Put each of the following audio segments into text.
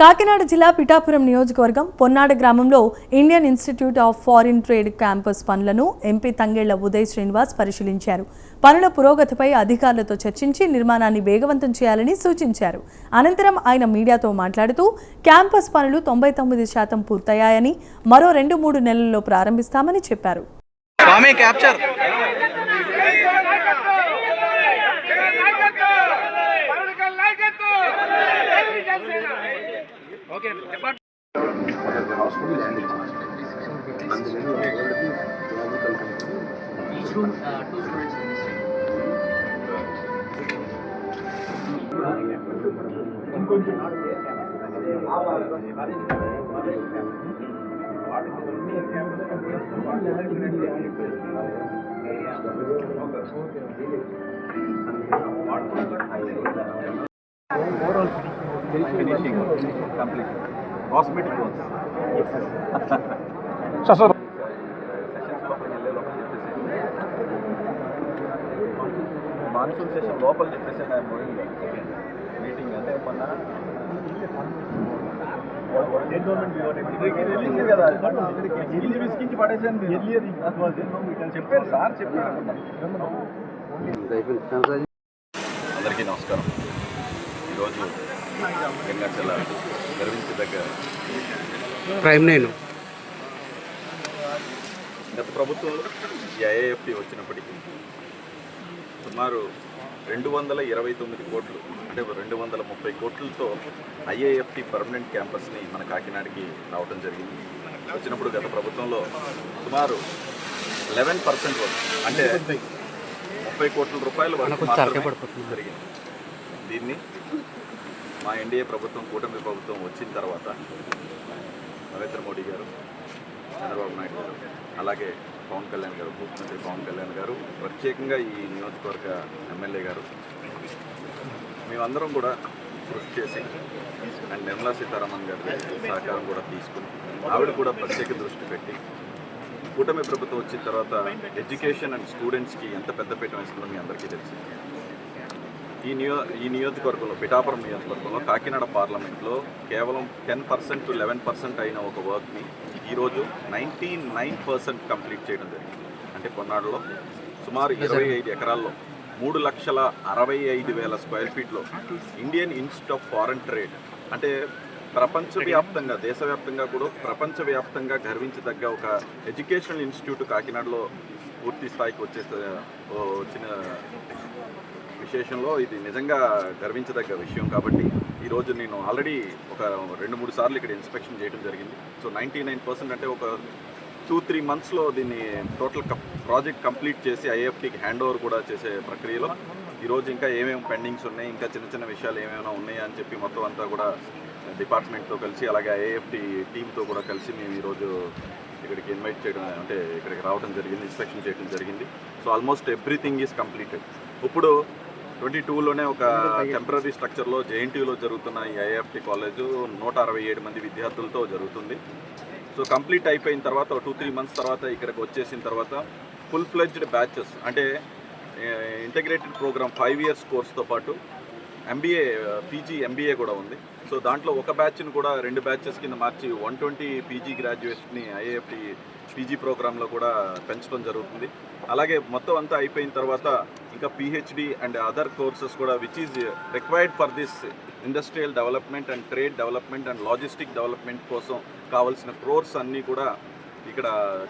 కాకినాడ జిల్లా పిఠాపురం నియోజకవర్గం పొన్నాడ గ్రామంలో Indian Institute of Foreign trade campus పనులను ఎంపీ తంగెళ్ల ఉదయ్ శ్రీనివాస్ పరిశీలించారు. పనుల పురోగతిపై అధికారులతో చర్చించి నిర్మాణాన్ని వేగవంతం చేయాలని సూచించారు. అనంతరం ఆయన మీడియాతో మాట్లాడుతూ క్యాంపస్ పనులు 99% పూర్తయ్యాయని, మరో 2-3 నెలల్లో ప్రారంభిస్తామని చెప్పారు. Each room, 2 students in this room. Overall finishing complete. Cosmetic works. Sir. Monsoon session లోపల చెప్పేసి మీటింగ్ అంటే మొన్న కదా విసికించి పడేసాను చెప్పారు సార్ చెప్పారు. అందరికీ నమస్కారం. ఈరోజు వెంకటాచల గర్వించదగ్గ గత ప్రభుత్వంలో ఈ ఐఐఎఫ్టీ వచ్చినప్పటికీ సుమారు 229 కోట్లు అంటే 230 కోట్లతో ఐఐఎఫ్టీ పర్మనెంట్ క్యాంపస్ని మన కాకినాడకి రావడం జరిగింది. వచ్చినప్పుడు గత ప్రభుత్వంలో సుమారు 11% వరకు అంటే 30 కోట్ల రూపాయల వరకు జరిగింది. దీన్ని మా ఎన్డీఏ ప్రభుత్వం, కూటమి ప్రభుత్వం వచ్చిన తర్వాత నరేంద్ర మోడీ గారు, చంద్రబాబు నాయుడు గారు, అలాగే పవన్ కళ్యాణ్ గారు, ముఖ్యమంత్రి పవన్ కళ్యాణ్ గారు, ప్రత్యేకంగా ఈ నియోజకవర్గ ఎమ్మెల్యే గారు, మేమందరం కూడా కృషి చేసి అండ్ నిర్మలా సీతారామన్ గారి సహకారం కూడా తీసుకుని ఆవిడ కూడా ప్రత్యేక దృష్టి పెట్టి కూటమి ప్రభుత్వం వచ్చిన తర్వాత ఎడ్యుకేషన్ అండ్ స్టూడెంట్స్కి ఎంత పెద్దపీట వేస్తుందో మీ అందరికీ తెలుసు. ఈ నియోజకవర్గంలో, పిఠాపురం నియోజకవర్గంలో, కాకినాడ పార్లమెంట్లో కేవలం 10% to 11% అయిన ఒక వర్క్ని ఈరోజు 99% కంప్లీట్ చేయడం జరిగింది. అంటే పొన్నాడులో సుమారు 25 ఎకరాల్లో 3,65,000 స్క్వేర్ ఫీట్లో Indian Institute of Foreign Trade అంటే ప్రపంచవ్యాప్తంగా, దేశవ్యాప్తంగా కూడా ప్రపంచవ్యాప్తంగా గర్వించదగ్గ ఒక ఎడ్యుకేషనల్ ఇన్స్టిట్యూట్ కాకినాడలో పూర్తి స్థాయికి వచ్చిన విశేషంలో ఇది నిజంగా గర్వించదగ్గ విషయం. కాబట్టి ఈరోజు నేను ఆల్రెడీ ఒక 2-3 సార్లు ఇక్కడ ఇన్స్పెక్షన్ చేయడం జరిగింది. సో 99% అంటే ఒక 2-3 మంత్స్లో దీన్ని టోటల్ ప్రాజెక్ట్ కంప్లీట్ చేసి ఐఐఎఫ్టీకి హ్యాండ్ ఓవర్ కూడా చేసే ప్రక్రియలో ఈరోజు ఇంకా ఏమేమి పెండింగ్స్ ఉన్నాయి, ఇంకా చిన్న చిన్న విషయాలు ఏమైనా ఉన్నాయా అని చెప్పి మొత్తం అంతా కూడా డిపార్ట్మెంట్తో కలిసి, అలాగే ఐఐఎఫ్టీ టీంతో కూడా కలిసి మేము ఈరోజు ఇక్కడికి ఇన్వైట్ చేయడం, అంటే ఇక్కడికి రావడం జరిగింది, ఇన్స్పెక్షన్ చేయడం జరిగింది. So almost everything is completed. ఇప్పుడు 22లోనే ఒక టెంపరీ స్ట్రక్చర్లో జేఎన్టీయూలో జరుగుతున్న ఈ ఐఐఎఫ్టీ కాలేజు 167 మంది విద్యార్థులతో జరుగుతుంది. సో కంప్లీట్ అయిపోయిన తర్వాత 2-3 మంత్స్ తర్వాత ఇక్కడికి వచ్చేసిన తర్వాత ఫుల్ ఫ్లెడ్జ్డ్ బ్యాచెస్ అంటే ఇంటిగ్రేటెడ్ ప్రోగ్రామ్ 5 years కోర్స్తో పాటు ఎంబీఏ, పీజీ, ఎంబీఏ కూడా ఉంది. సో దాంట్లో ఒక బ్యాచ్ని కూడా 2 బ్యాచెస్ కింద మార్చి 120 పీజీ గ్రాడ్యుయేట్స్ని ఐఐఎఫ్టీ పీజీ ప్రోగ్రాంలో కూడా పెంచడం జరుగుతుంది. అలాగే మొత్తం అంతా అయిపోయిన తర్వాత ఇంకా పిహెచ్డి అండ్ అదర్ కోర్సెస్ కూడా which is required for this industrial development and trade development and logistic development కోసం కావాల్సిన కోర్స్ అన్నీ కూడా ఇక్కడ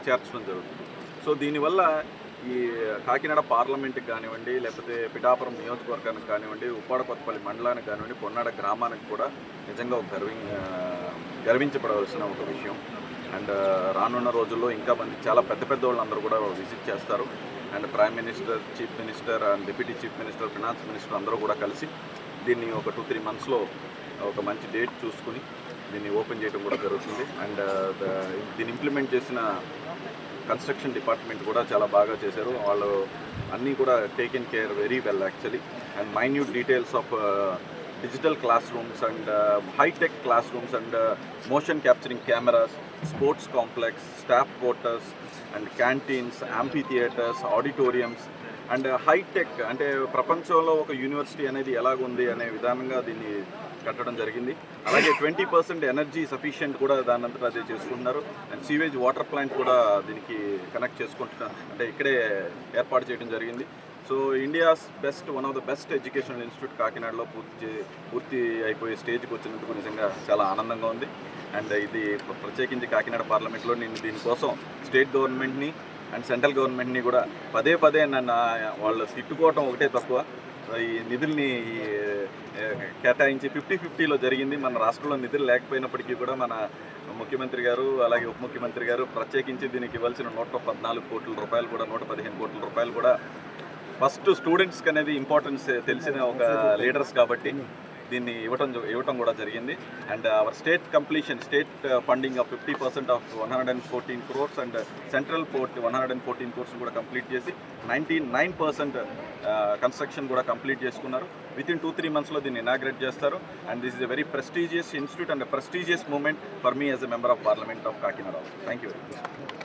చేర్చడం జరుగుతుంది. సో దీనివల్ల ఈ కాకినాడ పార్లమెంట్కి కానివ్వండి, లేకపోతే పిఠాపురం నియోజకవర్గానికి కానివ్వండి, ఉప్పాడ కొత్తపల్లి మండలానికి కానివ్వండి, పొన్నాడ గ్రామానికి కూడా నిజంగా ఒక గర్వించబడవలసిన ఒక విషయం. అండ్ రానున్న రోజుల్లో ఇంకా చాలా పెద్ద వాళ్ళందరూ కూడా విజిట్ చేస్తారు. And prime minister, chief minister and deputy chief minister, finance minister అందరూ కూడా కలిసి దీన్ని ఒక 2-3 మంత్స్లో ఒక మంచి డేట్ చూసుకుని దీన్ని ఓపెన్ చేయడం కూడా జరుగుతుంది. అండ్ దీన్ని ఇంప్లిమెంట్ చేసిన కన్స్ట్రక్షన్ డిపార్ట్మెంట్ కూడా చాలా బాగా చేశారు. వాళ్ళు అన్నీ కూడా taken care very well actually. And minute details of digital classrooms and high-tech classrooms and motion capturing cameras, sports complex, staff quarters and canteens, amphitheaters, auditoriums and high tech అంటే ప్రపంచంలో ఒక యూనివర్సిటీ అనేది ఎలాగుంది అనే విధానంగా దీన్ని కట్టడం జరిగింది. అలాగే 20% ఎనర్జీ సఫిషియెంట్ కూడా దాని అంతటా అదే చేసుకుంటున్నారు. అండ్ సీవేజ్ వాటర్ ప్లాంట్ కూడా దీనికి కనెక్ట్ చేసుకుంటున్నారు, అంటే ఇక్కడే ఏర్పాటు చేయడం జరిగింది. So India's one of the best educational institute కాకినాడలో పూర్తి అయిపోయే స్టేజ్కి వచ్చినందుకు నిజంగా చాలా ఆనందంగా ఉంది. అండ్ ఇది ప్రత్యేకించి కాకినాడ పార్లమెంట్లో నేను దీనికోసం స్టేట్ గవర్నమెంట్ని అండ్ సెంట్రల్ గవర్నమెంట్ని కూడా పదే నన్ను వాళ్ళు తిట్టుకోవటం ఒకటే తక్కువ, ఈ నిధుల్ని కేటాయించి 50-50లో జరిగింది. మన రాష్ట్రంలో నిధులు లేకపోయినప్పటికీ కూడా మన ముఖ్యమంత్రి గారు అలాగే ఉప ముఖ్యమంత్రి గారు ప్రత్యేకించి దీనికి ఇవ్వాల్సిన 114 కోట్ల రూపాయలు కూడా 115 కోట్ల రూపాయలు కూడా ఫస్ట్ స్టూడెంట్స్కి అనేది ఇంపార్టెన్స్ తెలిసిన ఒక లీడర్స్ కాబట్టి దీన్ని ఇవ్వటం కూడా జరిగింది. And our state funding of 50% of 114 crores and central 114 crores కూడా కంప్లీట్ చేసి 99% కన్స్ట్రక్షన్ కూడా కంప్లీట్ చేసుకున్నారు. వితిన్ 2-3 monthsలో దీన్ని ఇనాగ్రేట్ చేస్తారు. And this is a very prestigious institute and prestigious moment for me as a member of parliament of Kakinada. Thank you very much.